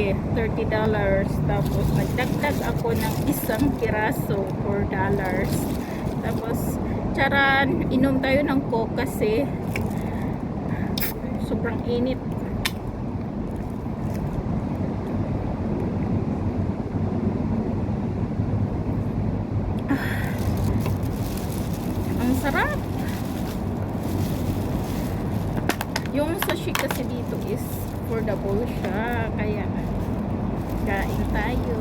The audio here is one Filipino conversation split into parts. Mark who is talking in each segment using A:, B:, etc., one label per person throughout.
A: sushi, $30. Tapos nagdagdag ako ng isang piraso, $4. Tapos charan, inom tayo ng Coke kasi sobrang init. Ang sarap. Yung sushi kasi dito is affordable siya, kaya kain tayo.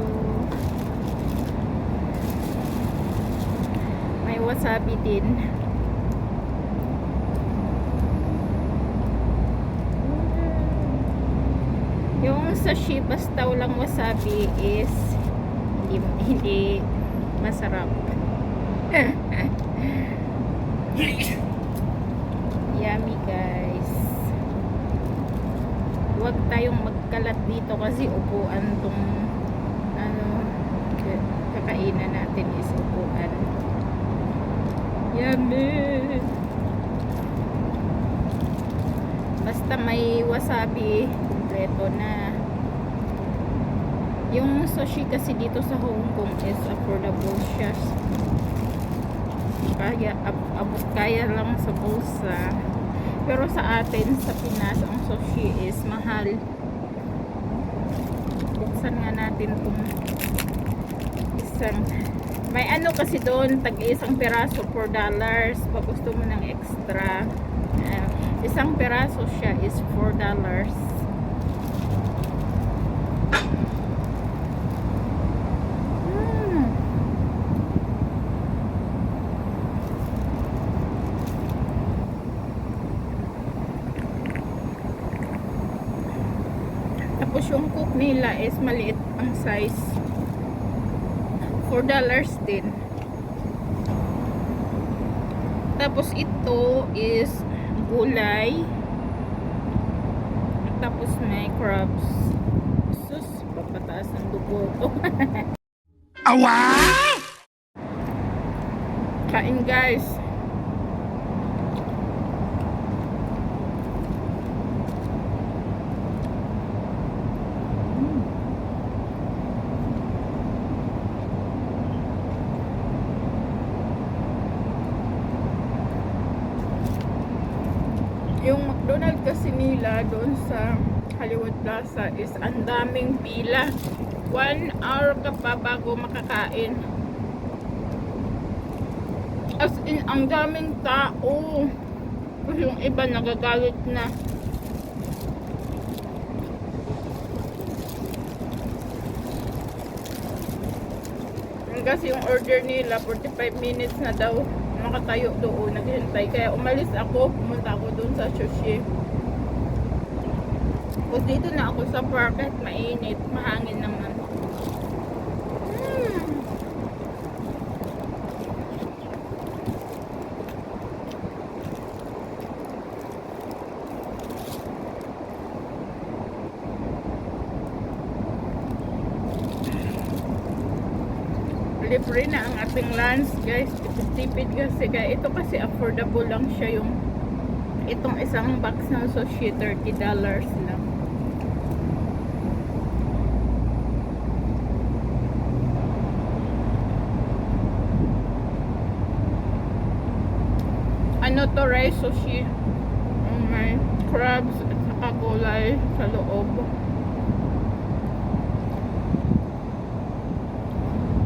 A: May wasabi din. Yung sushi basta walang wasabi is hindi masarap. Yummy guys. Huwag tayong magkalat dito kasi upuan tong kakainan natin is upuan. Yummy. Basta may wasabi, kompleto na. Yung sushi kasi dito sa Hong Kong is affordable siya. Kaya lang sa bulsa. Pero sa atin, sa Pinas, ang sushi is mahal. Buksan nga natin kung isang. May ano kasi doon, tag-isang piraso $4. Pag gusto mo ng extra, isang piraso siya is $4. Tapos yung cook nila is maliit ang size, $4 din. Tapos ito is gulay. Tapos may crabs. Sus, papataas ng dugo ko.
B: Awa!
A: Kain guys. Yung McDonald's kasi nila doon sa Hollywood Plaza is ang daming pila. 1 hour ka pa bago makakain. As in, ang daming tao. Kasi yung iba nagagalit na. Kasi yung order nila 45 minutes na daw makatayo doon, naghintay. Kaya umalis ako, pumunta ako doon sa sushi. Tapos dito na ako sa park at mainit, mahangin naman. Libre na ang ating lunch guys. Tipid kasi, kaya ito kasi affordable lang siya. Yung itong isang box ng sushi $30 lang. Ano to, rice sushi, may crabs at saka gulay sa loob.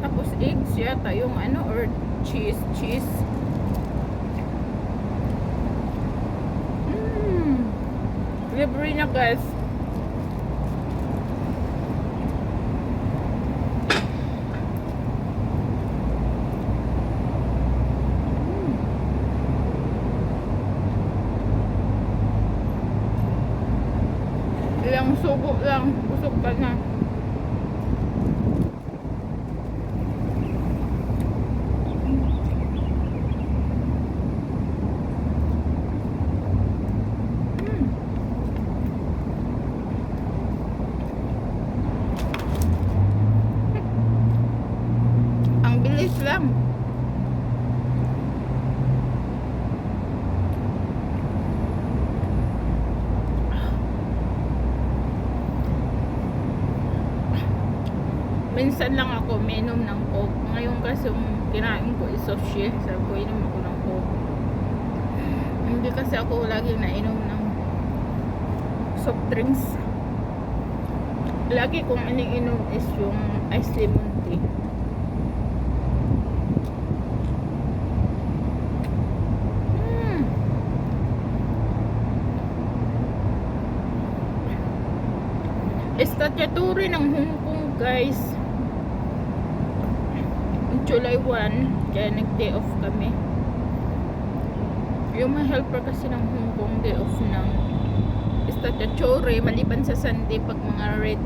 A: Tapos eggs yata yung ano, or cheese. Libre na guys. Ilang subo lang, busog ka na. Lang. minsan lang ako minom ng coke. Ngayon kasi kinain ko is sushi. Sabi ko, inom ako ng coke. Hindi kasi ako lagi nainom ng soft drinks. Lagi kong iniinom is yung ice lemon tea. Estatyaturi ng Hong Kong, guys. July 1, kaya nag-day off kami. Yung mga helper kasi ng Hong Kong, day off ng Estatyaturi, maliban sa Sunday, pag mga red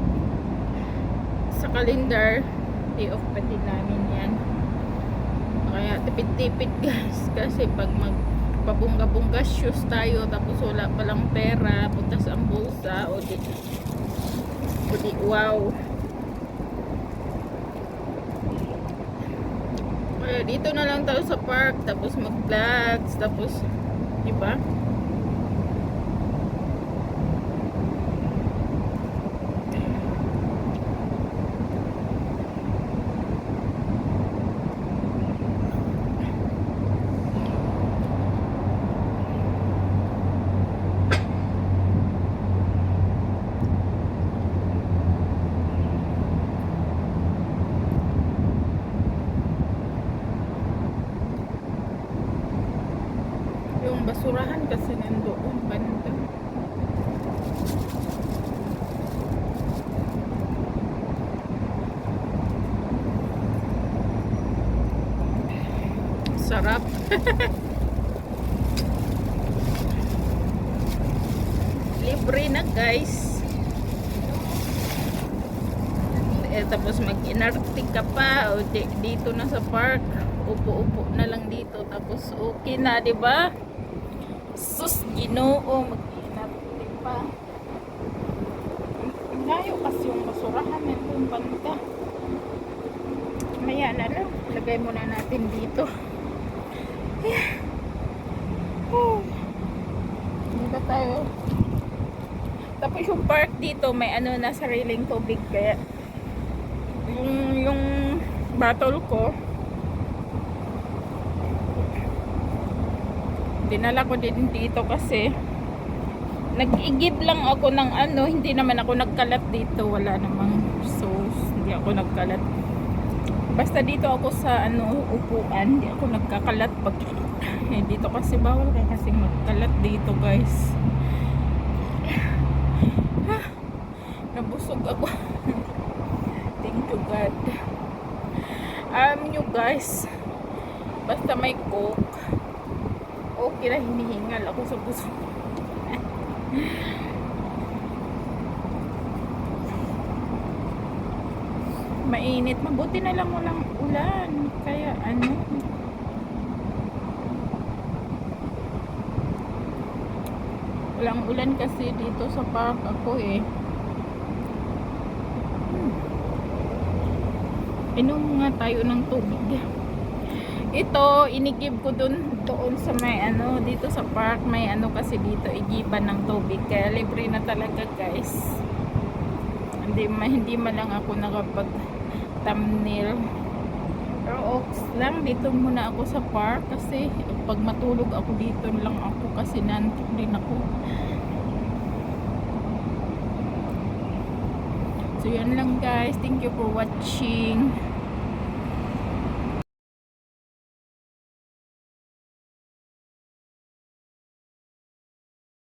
A: sa calendar, day off pa din namin yan. Kaya tipid-tipid, guys, kasi pag magpabungga-bungga shoes tayo, tapos wala palang pera, putas ang bulsa, o di wow. Kaya dito na lang tayo sa park, tapos mag-vlogs, tapos diba? Yung basurahan kasi nandoon banda. Sarap. Libre na, guys. Tapos mag-inartik ka pa o dito na sa park. Upo-upo na lang dito, tapos okay na, 'di ba? Sus, Ginoo, mag-inartik pa. Layo kasi yung basurahan nandun banda. Maya na lang, lagay muna natin dito. Dito tayo. Tapos yung park dito may ano na sariling tubig, kaya yung bottle ko dinala ko din dito kasi nag-igib lang ako ng ano, hindi naman ako nagkalat dito, wala namang sauce, hindi ako nagkalat. Basta dito ako sa ano upuan, hindi ako nagkakalat pag dito kasi bawal kasi magkalat dito, guys. Nabusog ako. Thank you, God. Nyo, guys, basta may coke, okay na, hinihingal ako sa puso. Mainit, mabuti na lang walang ulan, kaya ano, walang ulan kasi dito sa park ako eh. Inom nga tayo ng tubig. Ito, inigib ko doon sa may ano, dito sa park, may ano kasi dito, igiban ng tubig. Kaya libre na talaga, guys. Hindi man lang ako nakapag thumbnail. Pero ox lang, dito muna ako sa park kasi pag matulog ako dito lang ako kasi nantok din ako. So yan lang, guys. Thank you for watching.